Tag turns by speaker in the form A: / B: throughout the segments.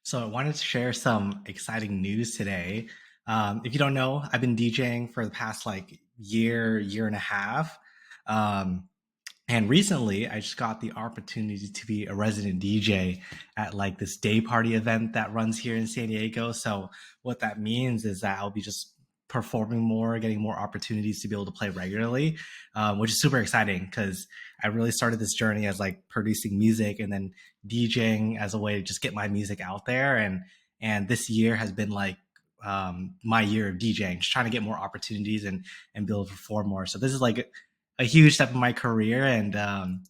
A: So I wanted to share some exciting news today. If you don't know, I've been DJing for the past like year and a half. Um, and recently I just got the opportunity to be a resident DJ at like this day party event that runs here in San Diego. So what that means is that I'll be just performing more, getting more opportunities to be able to play regularly, which is super exciting because I really started this journey as like producing music and then DJing as a way to just get my music out there. And this year has been like my year of DJing, just trying to get more opportunities and be able to perform more. So this is like a huge step in my career, and I'm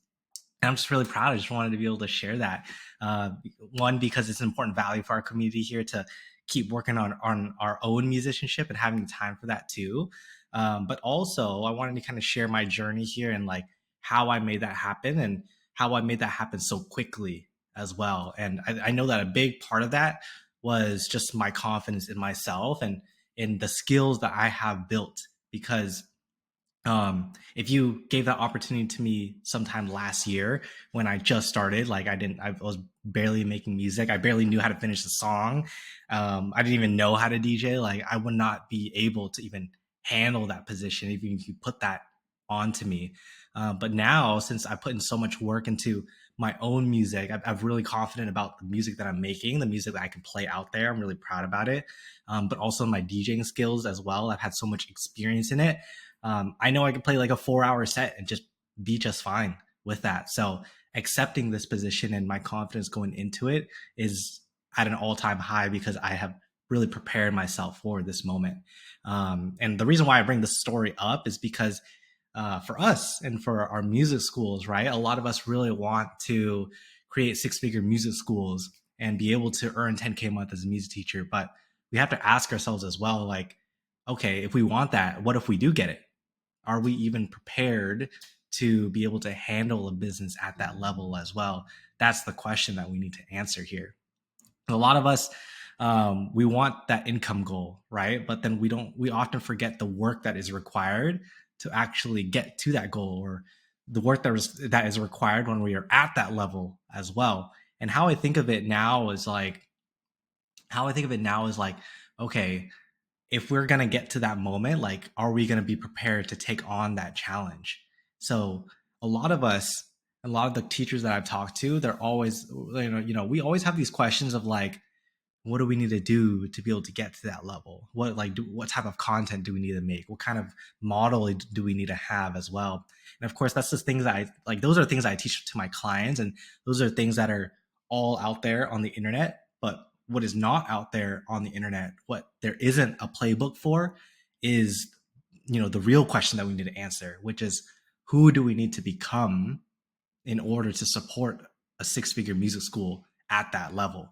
A: just really proud. I just wanted to be able to share that. Uh, One, because it's an important value for our community here to keep working on our own musicianship and having time for that too. But also, I wanted to kind of share my journey here and like how I made that happen and how I made that happen so quickly as well. And I know that a big part of that was just my confidence in myself and in the skills that I have built because if you gave that opportunity to me sometime last year when I just started, like I was barely making music. I barely knew how to finish the song. I didn't even know how to DJ. Like I would not be able to even handle that position even if you put that onto me. But now, since I put in so much work into my own music, I'm really confident about the music that I'm making, the music that I can play out there. I'm really proud about it. But also my DJing skills as well. I've had so much experience in it. I know I can play like a 4 hour set and just be just fine with that. So accepting this position and my confidence going into it is at an all time high because I have really prepared myself for this moment. And the reason why I bring this story up is because for us and for our music schools, right? A lot of us really want to create six-figure music schools and be able to earn 10K a month as a music teacher. But we have to ask ourselves as well, like, okay, if we want that, what if we do get it? Are we even prepared to be able to handle a business at that level as well? That's the question that we need to answer here. A lot of us, we want that income goal, right? But then we often forget the work that is required to actually get to that goal, or the work that is required when we are at that level as well. And how I think of it now is like, okay, if we're going to get to that moment, like, are we going to be prepared to take on that challenge? So a lot of us, a lot of the teachers that I've talked to, they're always, we always have these questions of like, what do we need to do to be able to get to that level? What type of content do we need to make? What kind of model do we need to have as well? And of course, that's just things that I like. Those are things I teach to my clients, and those are things that are all out there on the internet. But what is not out there on the internet, what there isn't a playbook for, is the real question that we need to answer, which is who do we need to become in order to support a six-figure music school at that level?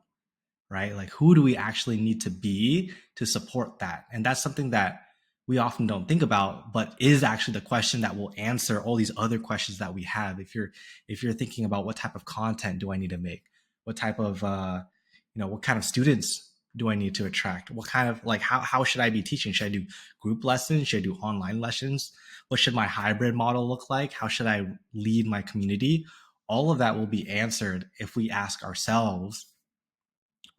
A: Right? Like, who do we actually need to be to support that? And that's something that we often don't think about, but is actually the question that will answer all these other questions that we have. If you're thinking about what type of content do I need to make, what type of what kind of students do I need to attract, what kind of like how should I be teaching? Should I do group lessons? Should I do online lessons? What should my hybrid model look like? How should I lead my community? All of that will be answered if we ask ourselves,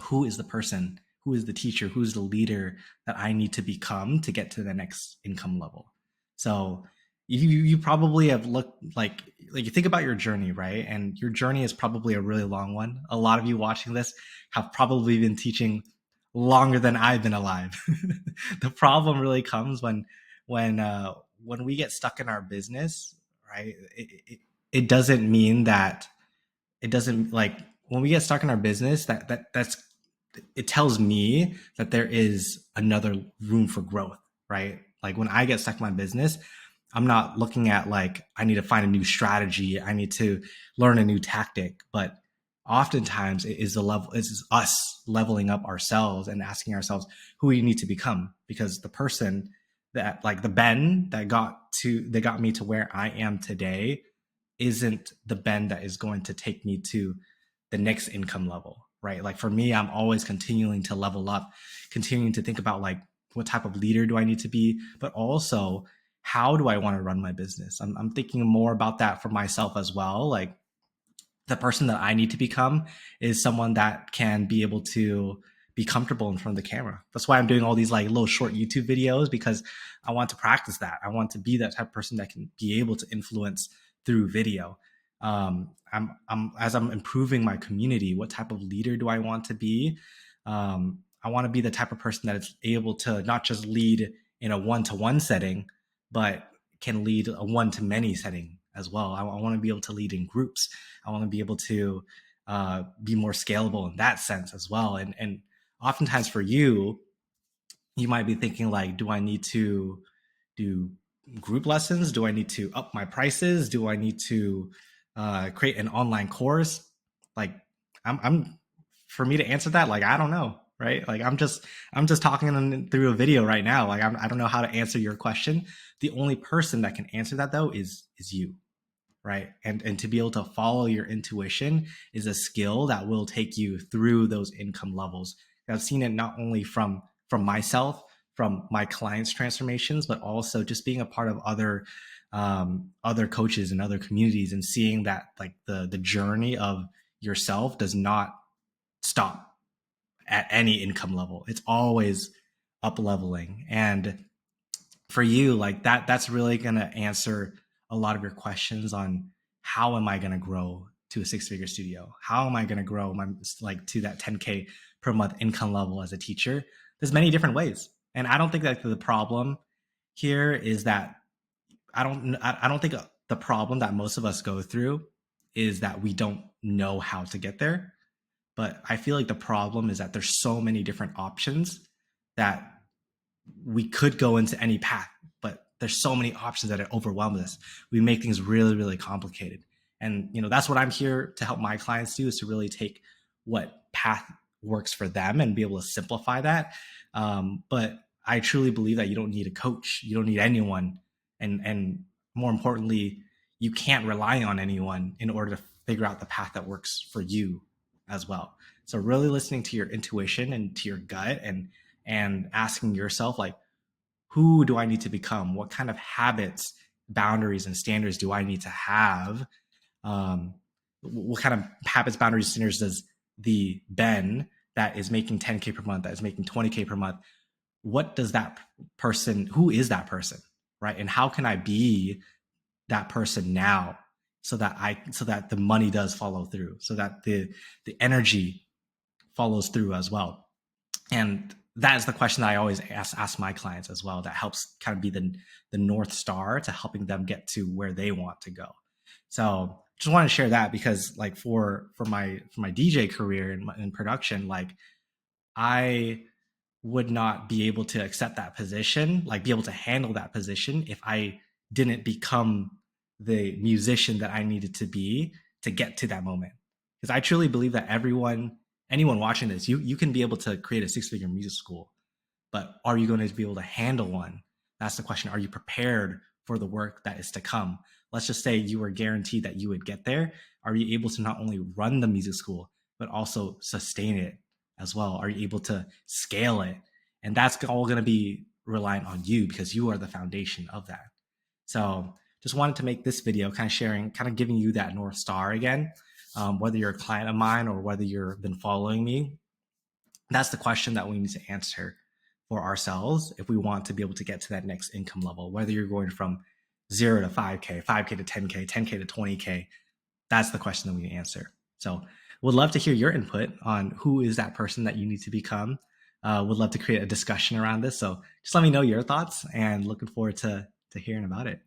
A: who is the person, who is the teacher, who's the leader that I need to become to get to the next income level. So you probably have looked like you think about your journey, right? And your journey is probably a really long one. A lot of you watching this have probably been teaching longer than I've been alive. The problem really comes when we get stuck in our business, right? It doesn't mean that it doesn't like when we get stuck in our business that's it tells me that there is another room for growth, right? Like when I get stuck in my business, I'm not looking at like I need to find a new strategy, I need to learn a new tactic, but oftentimes it is us leveling up ourselves and asking ourselves who we need to become, because the person that like the Ben that got me to where I am today isn't the Ben that is going to take me to the next income level, right? Like for me, I'm always continuing to level up, continuing to think about like what type of leader do I need to be, but also how do I want to run my business? I'm thinking more about that for myself as well. Like the person that I need to become is someone that can be able to be comfortable in front of the camera. That's why I'm doing all these like little short YouTube videos, because I want to practice that. I want to be that type of person that can be able to influence through video. As I'm improving my community, what type of leader do I want to be? I want to be the type of person that is able to not just lead in a one-to-one setting, but can lead a one-to-many setting as well. I want to be able to lead in groups. I want to be able to be more scalable in that sense as well. And oftentimes for you, you might be thinking like, do I need to do group lessons? Do I need to up my prices? Do I need to create an online course? Like, I'm for me to answer that, like, I don't know, right? Like, I'm just talking through a video right now. Like, I don't know how to answer your question. The only person that can answer that though is you, right? And to be able to follow your intuition is a skill that will take you through those income levels. I've seen it not only from myself, from my clients' transformations, but also just being a part of other coaches and other communities, and seeing that like the journey of yourself does not stop at any income level. It's always up leveling. And for you, like that's really going to answer a lot of your questions on how am I going to grow to a six-figure studio? How am I going to grow my like to that 10K per month income level as a teacher? There's many different ways. And I don't think that the problem here is that I don't think the problem that most of us go through is that we don't know how to get there. But I feel like the problem is that there's so many different options that we could go into any path, but there's so many options that it overwhelms us. We make things really, really complicated. And that's what I'm here to help my clients do, is to really take what path works for them and be able to simplify that. But I truly believe that you don't need a coach. You don't need anyone. And more importantly, you can't rely on anyone in order to figure out the path that works for you as well. So really listening to your intuition and to your gut, and asking yourself, like, who do I need to become? What kind of habits, boundaries, and standards do I need to have? What kind of habits, boundaries, standards does the Ben that is making 10K per month, that is making 20K per month, what does that person, who is that person, right? And how can I be that person now, so that the money does follow through, so that the energy follows through as well? And that is the question that I always ask my clients as well. That helps kind of be the North Star to helping them get to where they want to go. So just want to share that, because like for my DJ career in production, like I would not be able to accept that position, like be able to handle that position, if I didn't become the musician that I needed to be to get to that moment. Because I truly believe that anyone watching this, you can be able to create a six-figure music school, but are you going to be able to handle one? That's the question. Are you prepared for the work that is to come? Let's just say you were guaranteed that you would get there. Are you able to not only run the music school, but also sustain it as well? Are you able to scale it? And that's all going to be reliant on you, because you are the foundation of that. So just wanted to make this video kind of sharing, kind of giving you that North Star again. Whether you're a client of mine or whether you've been following me, that's the question that we need to answer for ourselves if we want to be able to get to that next income level. Whether you're going from 0 to 5K, 5K to 10K, 10K to 20K, that's the question that we need to answer. So would love to hear your input on who is that person that you need to become. Would love to create a discussion around this. So just let me know your thoughts, and looking forward to hearing about it.